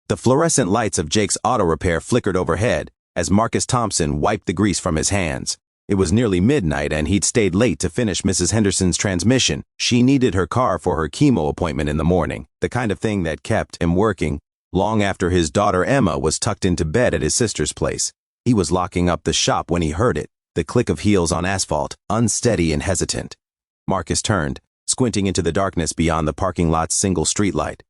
The fluorescent lights of Jake's auto repair flickered overhead as Marcus Thompson wiped the grease from his hands. It was nearly midnight and he'd stayed late to finish Mrs. Henderson's transmission. She needed her car for her chemo appointment in the morning, the kind of thing that kept him working long after his daughter Emma was tucked into bed at his sister's place. He was locking up the shop when he heard it, the click of heels on asphalt, unsteady and hesitant. Marcus turned, squinting into the darkness beyond the parking lot's single streetlight.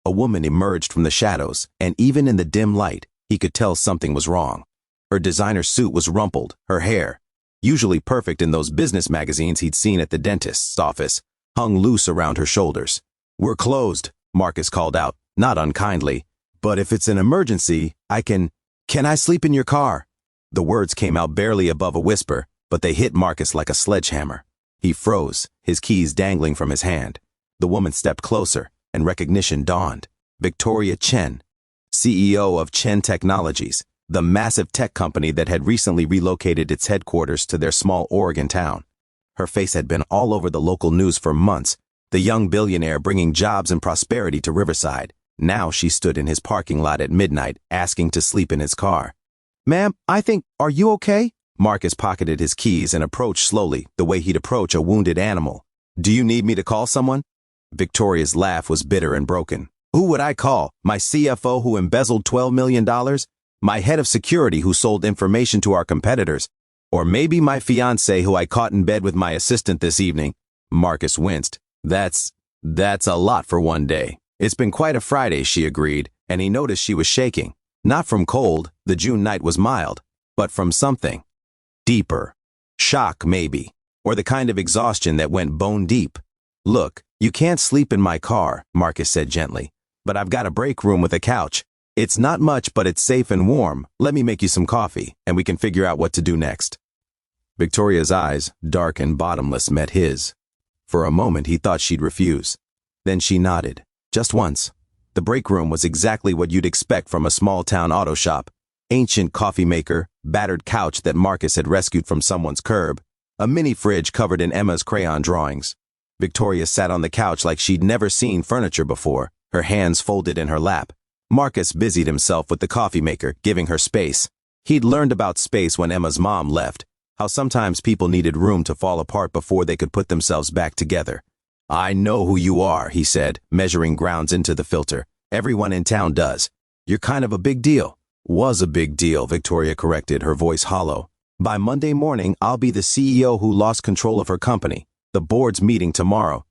A woman emerged from the shadows, and even in the dim light, he could tell something was wrong. Her designer suit was rumpled, her hair, usually perfect in those business magazines he'd seen at the dentist's office, hung loose around her shoulders. "We're closed," Marcus called out, not unkindly. "But if it's an emergency, can I sleep in your car?" The words came out barely above a whisper, but they hit Marcus like a sledgehammer. He froze, his keys dangling from his hand. The woman stepped closer, and recognition dawned. Victoria Chen, CEO of Chen Technologies, the massive tech company that had recently relocated its headquarters to their small Oregon town. Her face had been all over the local news for months, the young billionaire bringing jobs and prosperity to Riverside. Now she stood in his parking lot at midnight, asking to sleep in his car. "Ma'am, are you okay?" Marcus pocketed his keys and approached slowly, the way he'd approach a wounded animal. "Do you need me to call someone?" Victoria's laugh was bitter and broken. "Who would I call? My CFO who embezzled $12 million? My head of security who sold information to our competitors? Or maybe my fiancé who I caught in bed with my assistant this evening?" Marcus winced. That's a lot for one day. "It's been quite a Friday," she agreed, and he noticed she was shaking. Not from cold, the June night was mild, but from something deeper. Shock, maybe, or the kind of exhaustion that went bone deep. "Look, you can't sleep in my car," Marcus said gently, "but I've got a break room with a couch. It's not much, but it's safe and warm. Let me make you some coffee, and we can figure out what to do next." Victoria's eyes, dark and bottomless, met his. For a moment he thought she'd refuse. Then she nodded, just once. The break room was exactly what you'd expect from a small-town auto shop. Ancient coffee maker, battered couch that Marcus had rescued from someone's curb, a mini fridge covered in Emma's crayon drawings. Victoria sat on the couch like she'd never seen furniture before, her hands folded in her lap. Marcus busied himself with the coffee maker, giving her space. He'd learned about space when Emma's mom left, how sometimes people needed room to fall apart before they could put themselves back together. "I know who you are," he said, measuring grounds into the filter. "Everyone in town does. You're kind of a big deal." "Was a big deal," Victoria corrected, her voice hollow. "By Monday morning, I'll be the CEO who lost control of her company. The board's meeting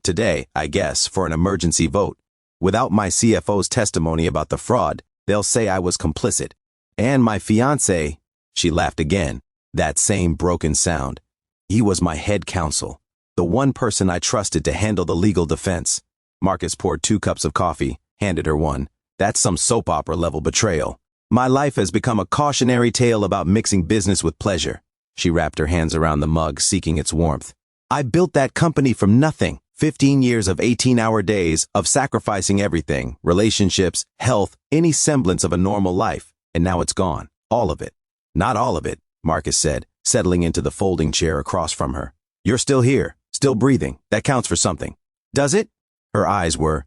today, I guess, for an emergency vote. Without my CFO's testimony about the fraud, they'll say I was complicit. And my fiancé," she laughed again, that same broken sound. "He was my head counsel, the one person I trusted to handle the legal defense." Marcus poured 2 cups of coffee, handed her one. "That's some soap opera level betrayal. My life has become a cautionary tale about mixing business with pleasure." She wrapped her hands around the mug, seeking its warmth. "I built that company from nothing. 15 years of 18-hour days, of sacrificing everything, relationships, health, any semblance of a normal life. And now it's gone. All of it." "Not all of it," Marcus said, settling into the folding chair across from her. "You're still here, still breathing. That counts for something." "Does it?" Her eyes were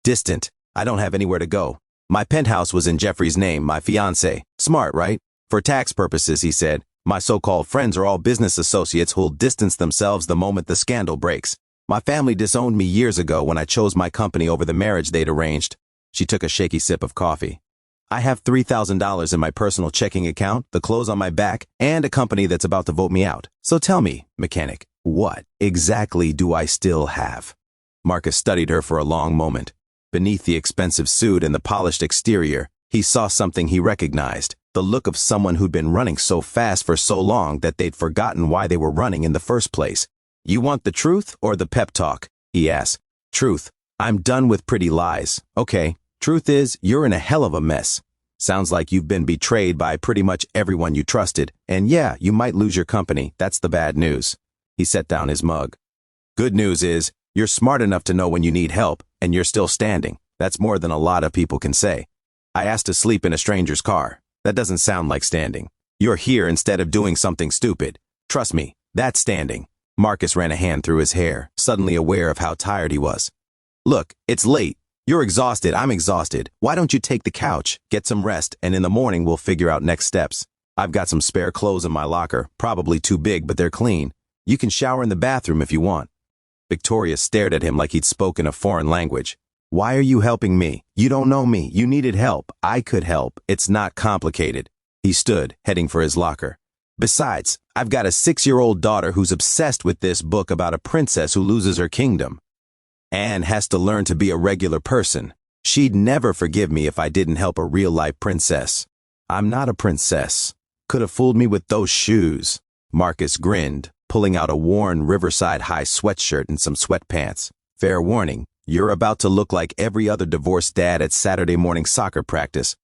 distant. "I don't have anywhere to go. My penthouse was in Jeffrey's name, my fiancé. Smart, right? For tax purposes," he said. "My so-called friends are all business associates who'll distance themselves the moment the scandal breaks. My family disowned me years ago when I chose my company over the marriage they'd arranged." She took a shaky sip of coffee. "I have $3,000 in my personal checking account, the clothes on my back, and a company that's about to vote me out. So tell me, mechanic, what exactly do I still have?" Marcus studied her for a long moment. Beneath the expensive suit and the polished exterior, he saw something he recognized, the look of someone who'd been running so fast for so long that they'd forgotten why they were running in the first place. "You want the truth or the pep talk?" he asked. "Truth. I'm done with pretty lies." "Okay. Truth is, you're in a hell of a mess. Sounds like you've been betrayed by pretty much everyone you trusted, and yeah, you might lose your company. That's the bad news." He set down his mug. "Good news is, you're smart enough to know when you need help, and you're still standing. That's more than a lot of people can say. I asked to sleep in a stranger's car. That doesn't sound like standing. You're here instead of doing something stupid. Trust me, that's standing." Marcus ran a hand through his hair, suddenly aware of how tired he was. Look, it's late. You're exhausted, I'm exhausted. Why don't you take the couch, get some rest, and in the morning we'll figure out next steps. I've got some spare clothes in my locker, probably too big, but they're clean. You can shower in the bathroom if you want. Victoria stared at him like he'd spoken a foreign language. Why are you helping me? You don't know me. You needed help. I could help. It's not complicated. He stood, heading for his locker. Besides, I've got a 6-year-old daughter who's obsessed with this book about a princess who loses her kingdom. Anne has to learn to be a regular person. She'd never forgive me if I didn't help a real-life princess. I'm not a princess. Could have fooled me with those shoes. Marcus grinned, pulling out a worn Riverside High sweatshirt and some sweatpants. Fair warning, you're about to look like every other divorced dad at Saturday morning soccer practice.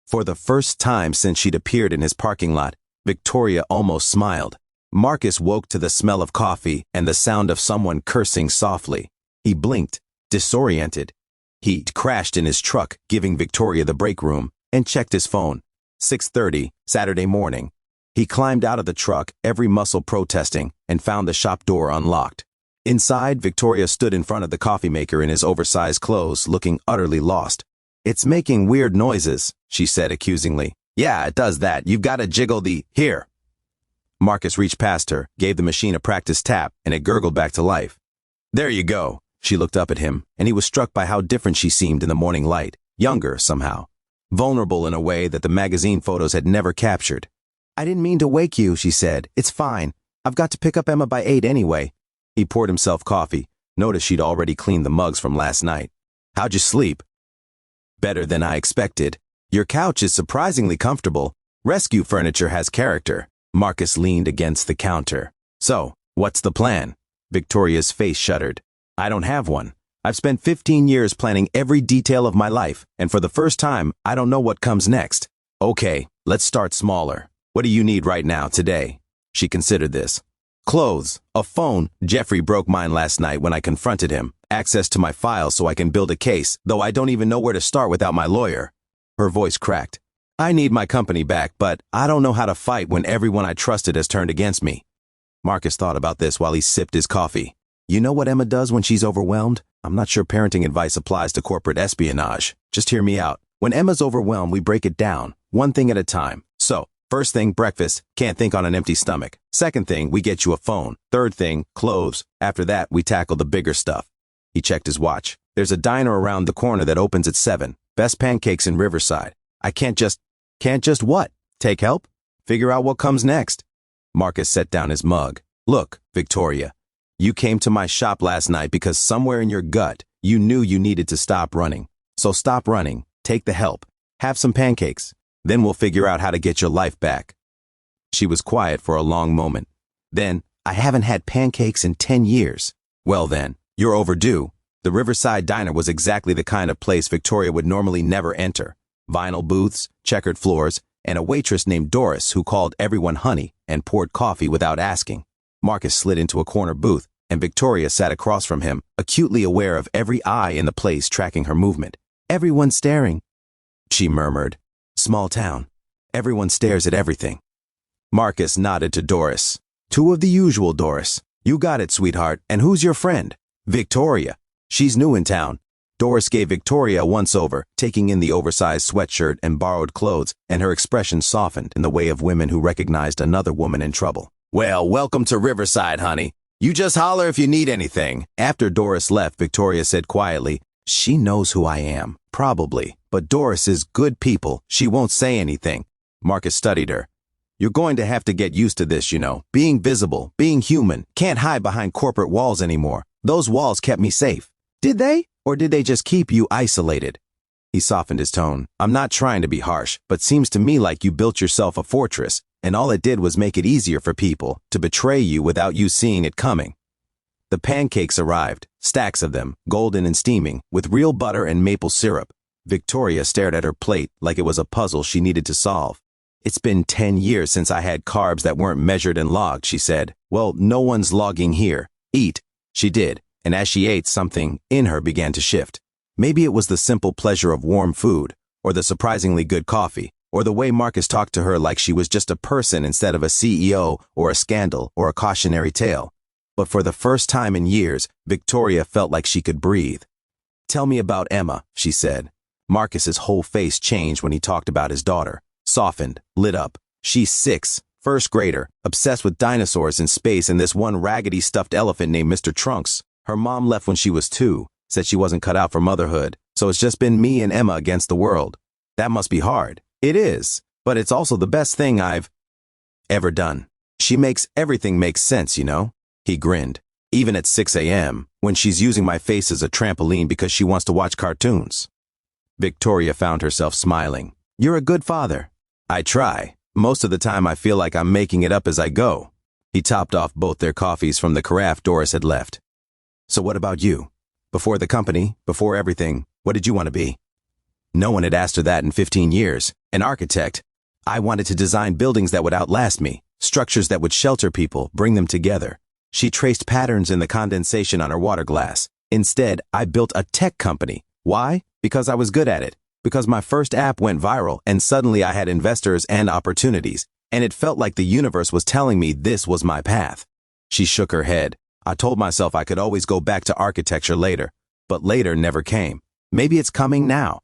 For the first time since she'd appeared in his parking lot, Victoria almost smiled. Marcus woke to the smell of coffee and the sound of someone cursing softly. He blinked, disoriented. He crashed in his truck, giving Victoria the break room, and checked his phone. 6:30, Saturday morning. He climbed out of the truck, every muscle protesting, and found the shop door unlocked. Inside, Victoria stood in front of the coffee maker in his oversized clothes, looking utterly lost. It's making weird noises, she said accusingly. Yeah, it does that. You've got to jiggle the... Here. Marcus reached past her, gave the machine a practice tap, and it gurgled back to life. There you go. She looked up at him, and he was struck by how different she seemed in the morning light. Younger, somehow. Vulnerable in a way that the magazine photos had never captured. I didn't mean to wake you, she said. It's fine. I've got to pick up Emma by 8 anyway. He poured himself coffee, noticed she'd already cleaned the mugs from last night. How'd you sleep? Better than I expected. Your couch is surprisingly comfortable. Rescue furniture has character. Marcus leaned against the counter. So, what's the plan? Victoria's face shuddered. I don't have one. I've spent 15 years planning every detail of my life, and for the first time, I don't know what comes next. Okay, let's start smaller. What do you need right now, today? She considered this. Clothes, a phone. Jeffrey broke mine last night when I confronted him. Access to my files so I can build a case, though I don't even know where to start without my lawyer. Her voice cracked. I need my company back, but I don't know how to fight when everyone I trusted has turned against me. Marcus thought about this while he sipped his coffee. You know what Emma does when she's overwhelmed? I'm not sure parenting advice applies to corporate espionage. Just hear me out. When Emma's overwhelmed, we break it down, one thing at a time. So, first thing, breakfast. Can't think on an empty stomach. Second thing, we get you a phone. Third thing, clothes. After that, we tackle the bigger stuff. He checked his watch. There's a diner around the corner that opens at 7. Best pancakes in Riverside. I can't just what? Take help? Figure out what comes next. Marcus set down his mug. Look, Victoria. You came to my shop last night because somewhere in your gut, you knew you needed to stop running. So stop running, take the help, have some pancakes, then we'll figure out how to get your life back. She was quiet for a long moment. Then, I haven't had pancakes in 10 years. Well then, you're overdue. The Riverside Diner was exactly the kind of place Victoria would normally never enter. Vinyl booths, checkered floors, and a waitress named Doris who called everyone honey and poured coffee without asking. Marcus slid into a corner booth, and Victoria sat across from him, acutely aware of every eye in the place tracking her movement. Everyone's staring, she murmured. Small town. Everyone stares at everything. Marcus nodded to Doris. Two of the usual, Doris. You got it, sweetheart. And who's your friend? Victoria. She's new in town. Doris gave Victoria a once-over, taking in the oversized sweatshirt and borrowed clothes, and her expression softened in the way of women who recognized another woman in trouble. Well, welcome to Riverside, honey. You just holler if you need anything. After Doris left, Victoria said quietly, she knows who I am, probably, but Doris is good people. She won't say anything. Marcus studied her. You're going to have to get used to this, you know. Being visible, being human, can't hide behind corporate walls anymore. Those walls kept me safe. Did they? Or did they just keep you isolated? He softened his tone. I'm not trying to be harsh, but seems to me like you built yourself a fortress, and all it did was make it easier for people to betray you without you seeing it coming. The pancakes arrived, stacks of them, golden and steaming, with real butter and maple syrup. Victoria stared at her plate like it was a puzzle she needed to solve. It's been 10 years since I had carbs that weren't measured and logged, she said. Well, no one's logging here. Eat. She did, and as she ate, something in her began to shift. Maybe it was the simple pleasure of warm food, or the surprisingly good coffee, or the way Marcus talked to her like she was just a person instead of a CEO or a scandal or a cautionary tale. But for the first time in years, Victoria felt like she could breathe. "Tell me about Emma," she said. Marcus's whole face changed when he talked about his daughter. Softened, lit up. "She's 6, first grader, obsessed with dinosaurs in space and this one raggedy stuffed elephant named Mr. Trunks. Her mom left when she was 2, said she wasn't cut out for motherhood, so it's just been me and Emma against the world. That must be hard." "It is, but it's also the best thing I've ever done. She makes everything make sense, you know?" He grinned. "Even at 6 a.m., when she's using my face as a trampoline because she wants to watch cartoons." Victoria found herself smiling. "You're a good father." "I try. Most of the time I feel like I'm making it up as I go." He topped off both their coffees from the carafe Doris had left. "So what about you? Before the company, before everything, what did you want to be?" No one had asked her that in 15 years. "An architect. I wanted to design buildings that would outlast me, structures that would shelter people, bring them together." She traced patterns in the condensation on her water glass. "Instead, I built a tech company. Why? Because I was good at it. Because my first app went viral and suddenly I had investors and opportunities, and it felt like the universe was telling me this was my path." She shook her head. "I told myself I could always go back to architecture later, but later never came. Maybe it's coming now."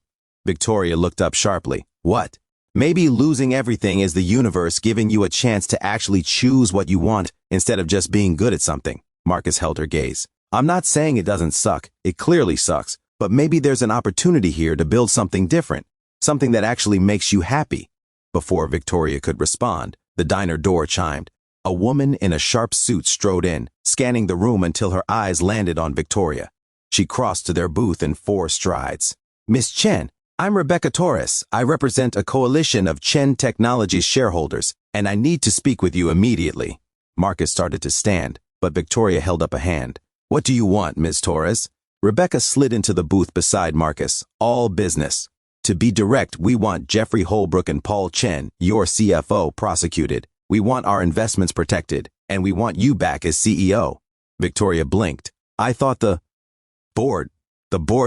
Victoria looked up sharply. "What?" "Maybe losing everything is the universe giving you a chance to actually choose what you want instead of just being good at something." Marcus held her gaze. "I'm not saying it doesn't suck. It clearly sucks. But maybe there's an opportunity here to build something different, something that actually makes you happy." Before Victoria could respond, the diner door chimed. A woman in a sharp suit strode in, scanning the room until her eyes landed on Victoria. She crossed to their booth in 4 strides. "Miss Chen, I'm Rebecca Torres. I represent a coalition of Chen Technologies shareholders, and I need to speak with you immediately." Marcus started to stand, but Victoria held up a hand. "What do you want, Ms. Torres?" Rebecca slid into the booth beside Marcus. "All business. To be direct, we want Jeffrey Holbrook and Paul Chen, your CFO, prosecuted. We want our investments protected, and we want you back as CEO." Victoria blinked. "I thought the board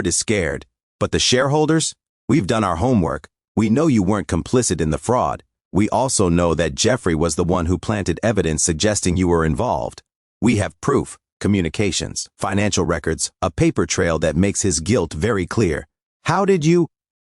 is scared. But the shareholders? We've done our homework. We know you weren't complicit in the fraud. We also know that Jeffrey was the one who planted evidence suggesting you were involved. We have proof. Communications, financial records, a paper trail that makes his guilt very clear. How did you?"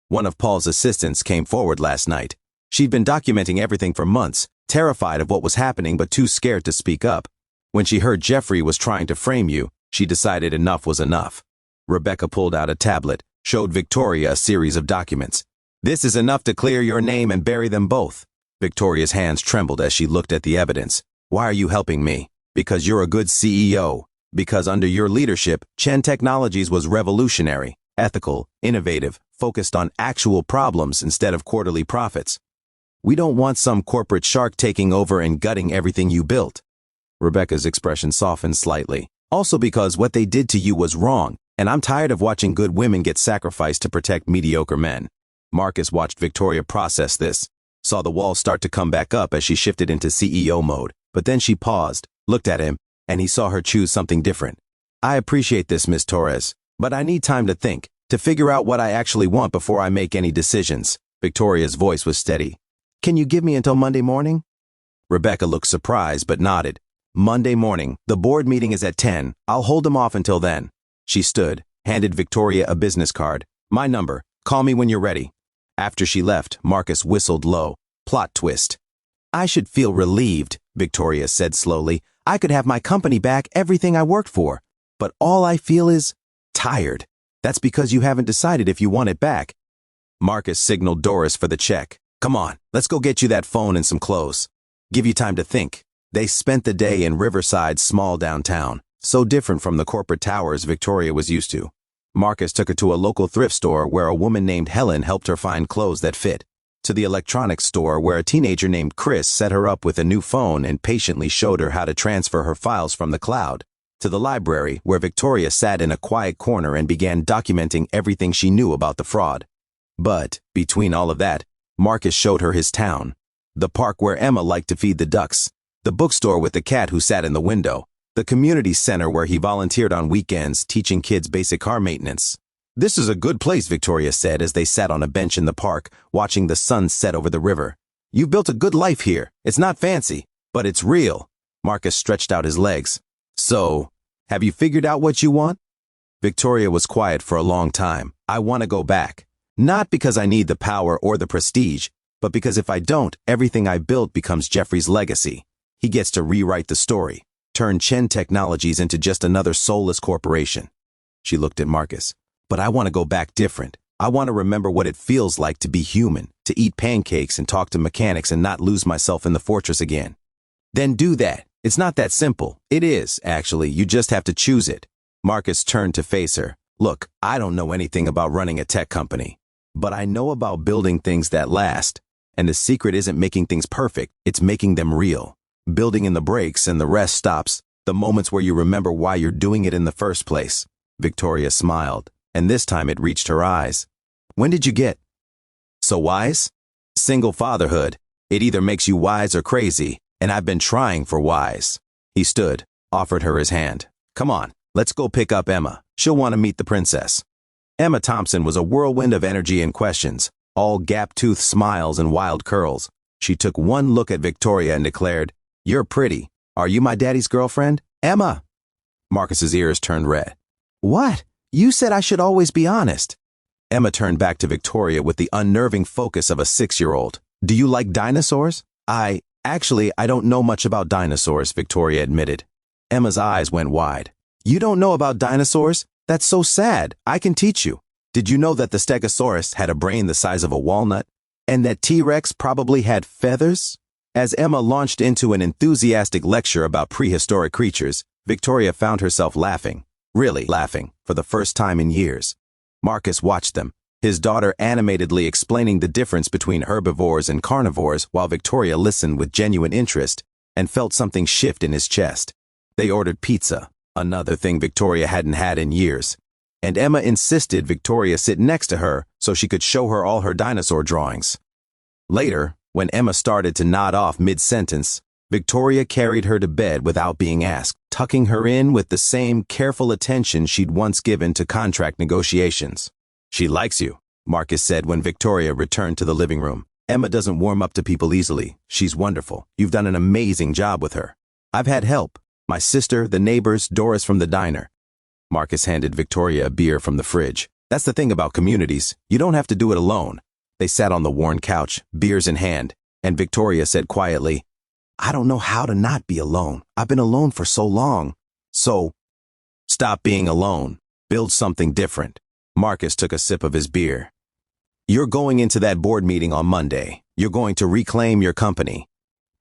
One of Paul's assistants came forward last night. She'd been documenting everything for months, terrified of what was happening but too scared to speak up. When she heard Jeffrey was trying to frame you, she decided enough was enough. Rebecca pulled out a tablet, showed Victoria a series of documents. "This is enough to clear your name and bury them both." Victoria's hands trembled as she looked at the evidence. "Why are you helping me?" "Because you're a good CEO. Because under your leadership, Chen Technologies was revolutionary, ethical, innovative, focused on actual problems instead of quarterly profits. We don't want some corporate shark taking over and gutting everything you built." Rebecca's expression softened slightly. "Also because what they did to you was wrong, and I'm tired of watching good women get sacrificed to protect mediocre men." Marcus watched Victoria process this, saw the walls start to come back up as she shifted into CEO mode, but then she paused, looked at him, and he saw her choose something different. "I appreciate this, Miss Torres, but I need time to think, to figure out what I actually want before I make any decisions." Victoria's voice was steady. "Can you give me until Monday morning?" Rebecca looked surprised but nodded. "Monday morning. The board meeting is at 10. I'll hold them off until then." She stood, handed Victoria a business card. "My number. Call me when you're ready." After she left, Marcus whistled low. Plot twist. "I should feel relieved," Victoria said slowly. "I could have my company back, everything I worked for. But all I feel is tired. That's because you haven't decided if you want it back." Marcus signaled Doris for the check. "Come on, let's go get you that phone and some clothes. Give you time to think." They spent the day in Riverside's small downtown, so different from the corporate towers Victoria was used to. Marcus took her to a local thrift store where a woman named Helen helped her find clothes that fit, to the electronics store where a teenager named Chris set her up with a new phone and patiently showed her how to transfer her files from the cloud, to the library where Victoria sat in a quiet corner and began documenting everything she knew about the fraud. But, between all of that, Marcus showed her his town, the park where Emma liked to feed the ducks, the bookstore with the cat who sat in the window, the community center where he volunteered on weekends teaching kids basic car maintenance. "This is a good place," Victoria said as they sat on a bench in the park, watching the sun set over the river. "You've built a good life here. It's not fancy, but it's real." Marcus stretched out his legs. So, have you figured out what you want? Victoria was quiet for a long time. I want to go back. Not because I need the power or the prestige, but because if I don't, everything I built becomes Jeffrey's legacy. He gets to rewrite the story, turn Chen Technologies into just another soulless corporation. She looked at Marcus. But I want to go back different. I want to remember what it feels like to be human, to eat pancakes and talk to mechanics and not lose myself in the fortress again. Then do that. It's not that simple. It is, actually. You just have to choose it. Marcus turned to face her. Look, I don't know anything about running a tech company, but I know about building things that last. And the secret isn't making things perfect, it's making them real. Building in the breaks and the rest stops, the moments where you remember why you're doing it in the first place. Victoria smiled, and this time it reached her eyes. When did you get so wise? Single fatherhood. It either makes you wise or crazy, and I've been trying for wise. He stood, offered her his hand. Come on, let's go pick up Emma. She'll want to meet the princess. Emma Thompson was a whirlwind of energy and questions, all gap-toothed smiles and wild curls. She took one look at Victoria and declared, "You're pretty. Are you my daddy's girlfriend?" "Emma!" Marcus's ears turned red. "What? You said I should always be honest." Emma turned back to Victoria with the unnerving focus of a 6-year-old. "Do you like dinosaurs?" Actually, I don't know much about dinosaurs," Victoria admitted. Emma's eyes went wide. "You don't know about dinosaurs? That's so sad. I can teach you. Did you know that the Stegosaurus had a brain the size of a walnut? And that T-Rex probably had feathers?" As Emma launched into an enthusiastic lecture about prehistoric creatures, Victoria found herself laughing, really laughing, for the first time in years. Marcus watched them, his daughter animatedly explaining the difference between herbivores and carnivores while Victoria listened with genuine interest and felt something shift in his chest. They ordered pizza, another thing Victoria hadn't had in years, and Emma insisted Victoria sit next to her so she could show her all her dinosaur drawings. Later, when Emma started to nod off mid-sentence, Victoria carried her to bed without being asked, tucking her in with the same careful attention she'd once given to contract negotiations. "She likes you," Marcus said when Victoria returned to the living room. "Emma doesn't warm up to people easily. She's wonderful. You've done an amazing job with her. I've had help. My sister, the neighbors, Doris from the diner." Marcus handed Victoria a beer from the fridge. "That's the thing about communities. You don't have to do it alone." They sat on the worn couch, beers in hand, and Victoria said quietly, "I don't know how to not be alone. I've been alone for so long. So, stop being alone. Build something different." Marcus took a sip of his beer. "You're going into that board meeting on Monday. You're going to reclaim your company.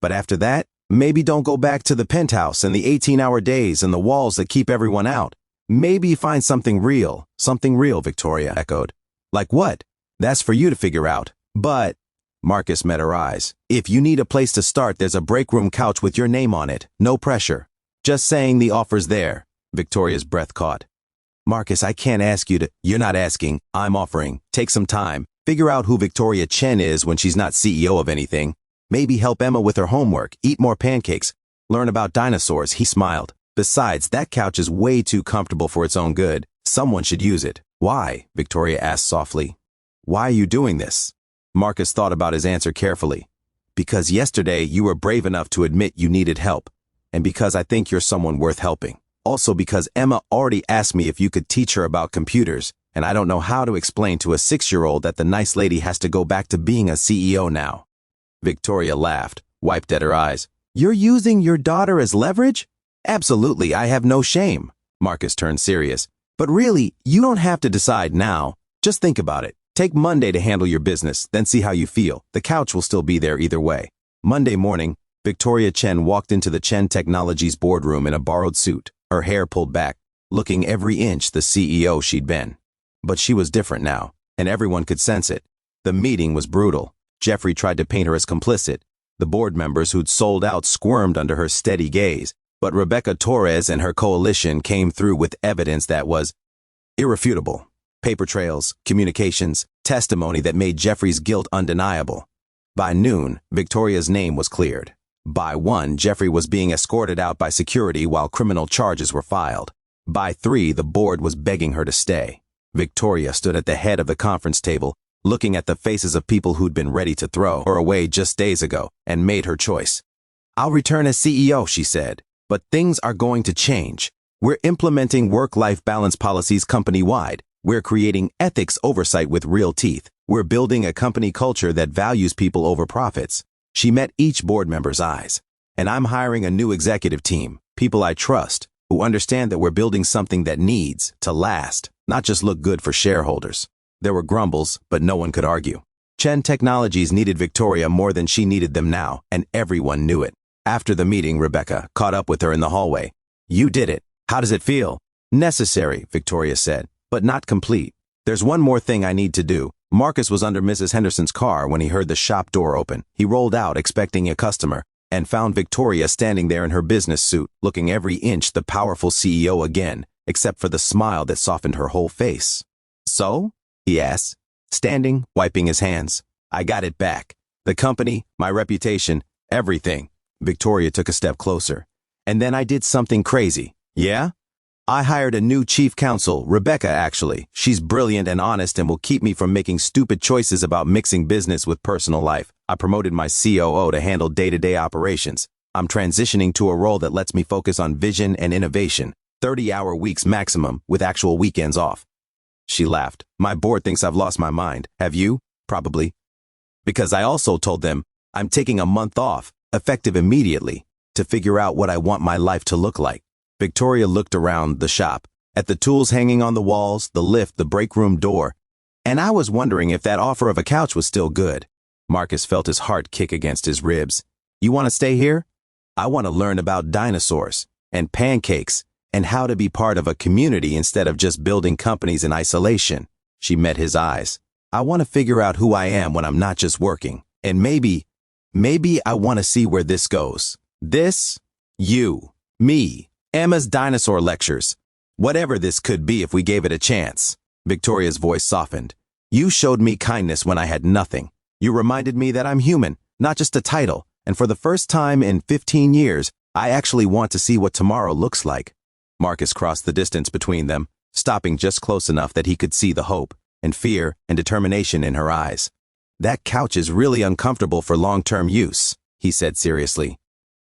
But after that, maybe don't go back to the penthouse and the 18-hour days and the walls that keep everyone out. Maybe find something real, Victoria echoed. "Like what?" "That's for you to figure out. But," Marcus met her eyes, "if you need a place to start, there's a break room couch with your name on it. No pressure. Just saying the offer's there." Victoria's breath caught. "Marcus, I can't ask you to—" "You're not asking. I'm offering. Take some time. Figure out who Victoria Chen is when she's not CEO of anything. Maybe help Emma with her homework, eat more pancakes, learn about dinosaurs." He smiled. "Besides, that couch is way too comfortable for its own good. Someone should use it." "Why?" Victoria asked softly. "Why are you doing this?" Marcus thought about his answer carefully. "Because yesterday you were brave enough to admit you needed help, and because I think you're someone worth helping. Also because Emma already asked me if you could teach her about computers, and I don't know how to explain to a 6-year-old that the nice lady has to go back to being a CEO now." Victoria laughed, wiped at her eyes. "You're using your daughter as leverage?" "Absolutely, I have no shame." Marcus turned serious. "But really, you don't have to decide now. Just think about it. Take Monday to handle your business, then see how you feel. The couch will still be there either way." Monday morning, Victoria Chen walked into the Chen Technologies boardroom in a borrowed suit, her hair pulled back, looking every inch the CEO she'd been. But she was different now, and everyone could sense it. The meeting was brutal. Jeffrey tried to paint her as complicit. The board members who'd sold out squirmed under her steady gaze, but Rebecca Torres and her coalition came through with evidence that was irrefutable. Paper trails, communications, testimony that made Jeffrey's guilt undeniable. By noon, Victoria's name was cleared. By 1, Jeffrey was being escorted out by security while criminal charges were filed. By 3, the board was begging her to stay. Victoria stood at the head of the conference table, looking at the faces of people who'd been ready to throw her away just days ago, and made her choice. "I'll return as CEO," she said. But things are going to change. We're implementing work-life balance policies company-wide. We're creating ethics oversight with real teeth. We're building a company culture that values people over profits. She met each board member's eyes. And I'm hiring a new executive team, people I trust, who understand that we're building something that needs to last, not just look good for shareholders. There were grumbles, but no one could argue. Chen Technologies needed Victoria more than she needed them now, and everyone knew it. After the meeting, Rebecca caught up with her in the hallway. You did it. How does it feel? Necessary, Victoria said, but not complete. There's one more thing I need to do. Marcus was under Mrs. Henderson's car when he heard the shop door open. He rolled out expecting a customer and found Victoria standing there in her business suit, looking every inch the powerful CEO again, except for the smile that softened her whole face. So? He asked, standing, wiping his hands. I got it back. The company, my reputation, everything. Victoria took a step closer. And then I did something crazy. Yeah? I hired a new chief counsel, Rebecca actually. She's brilliant and honest and will keep me from making stupid choices about mixing business with personal life. I promoted my COO to handle day-to-day operations. I'm transitioning to a role that lets me focus on vision and innovation. 30-hour weeks maximum, with actual weekends off. She laughed. My board thinks I've lost my mind. Have you? Probably. Because I also told them I'm taking a month off, effective immediately, to figure out what I want my life to look like. Victoria looked around the shop, at the tools hanging on the walls, the lift, the break room door, and I was wondering if that offer of a couch was still good. Marcus felt his heart kick against his ribs. You want to stay here? I want to learn about dinosaurs and pancakes and how to be part of a community instead of just building companies in isolation. She met his eyes. I want to figure out who I am when I'm not just working. And maybe I want to see where this goes. This, you, me, Emma's dinosaur lectures. Whatever this could be if we gave it a chance. Victoria's voice softened. You showed me kindness when I had nothing. You reminded me that I'm human, not just a title. And for the first time in 15 years, I actually want to see what tomorrow looks like. Marcus crossed the distance between them, stopping just close enough that he could see the hope and fear and determination in her eyes. That couch is really uncomfortable for long-term use, he said seriously.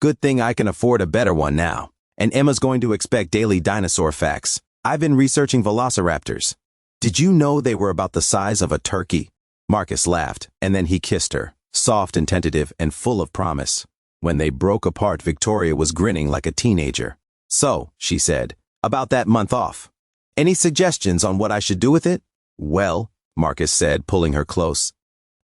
Good thing I can afford a better one now. And Emma's going to expect daily dinosaur facts. I've been researching velociraptors. Did you know they were about the size of a turkey? Marcus laughed, and then he kissed her, soft and tentative and full of promise. When they broke apart, Victoria was grinning like a teenager. So, she said, about that month off. Any suggestions on what I should do with it? Well, Marcus said, pulling her close.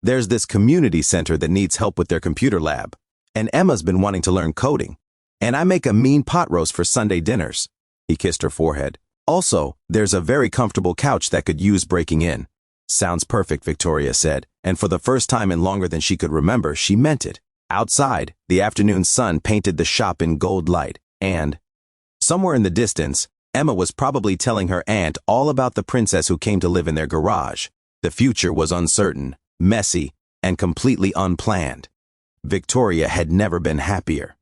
There's this community center that needs help with their computer lab. And Emma's been wanting to learn coding. And I make a mean pot roast for Sunday dinners. He kissed her forehead. Also, there's a very comfortable couch that could use breaking in. Sounds perfect, Victoria said, and for the first time in longer than she could remember, she meant it. Outside, the afternoon sun painted the shop in gold light, and somewhere in the distance, Emma was probably telling her aunt all about the princess who came to live in their garage. The future was uncertain, messy, and completely unplanned. Victoria had never been happier.